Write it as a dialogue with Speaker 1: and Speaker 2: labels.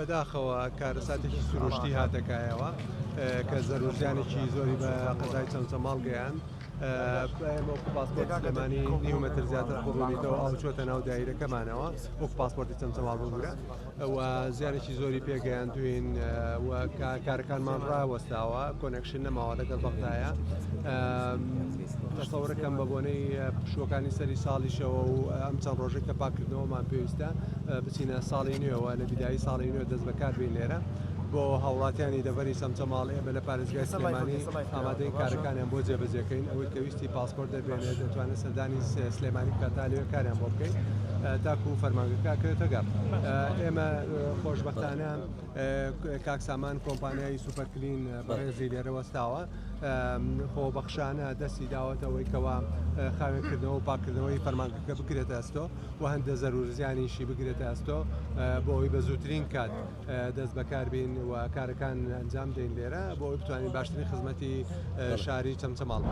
Speaker 1: بەداخەوە کارەساتێکی سروشتی هاتەکایەوە کە زەرورجانێکی زۆری بە قەزای چەمچەماڵ گەیاند. ئێمە وەکو پاسپۆرت سلێمانی نیو مەتر زیاتر قڕونیتەوە ئەو چۆتە ناو دایرەکەمانەوە وەکو پاسپۆرتی چەمچەماڵ ببوورە و زیانێکی زۆری پێگەیاندوین و کارەکانمان ڕاوەستاوە کۆنێکشن نەماوە لەگەڵ بەغدایە. تەسەوڕەکەم بە بۆنەی پشوەکانی سەری ساڵیشەوە و ئەم چەند ڕۆژێک کە پاکردنەوەمان پێویستە بچینە ساڵی نوێەوە لە بیدایی ساڵی نوێ دەست بەکار بین لێرە بۆ هاوڵاتیانی دەڤەری سەمچەماڵ ئێمە لە پارێزگای سلێمانی ئامادەی کارەکانیان بۆ جێبەجێکەین ئەوەی کە ویستی پاسپۆرت دەبێنێت دەتوانێت سەردانی سلێمانی بکاتە لەوێ کاریان بۆ بکەین تاکو و فەرمانگەکە کرێتە گەڕ. ئێمە خۆشبەختانە کاکسامان کۆمپانیای سوپەرکلین بەڕێزی لێرە وەستاوە خۆبەخشانە دەستی داوەتەوەی کەوا خاوێنکردنەوە و پاکردنەوەی فەرمانگەکە بگرێتە ئەستۆ و هەندە زەرورزیانیشی بگرێتە ئەستۆ بۆ ئەوی بە زووترین کات دەست بەکاربین و کارەکان ئەنجام دەین لێرە بۆ ئەوی بتوانین باشترین خزمەتی شاری چەمچەماڵ.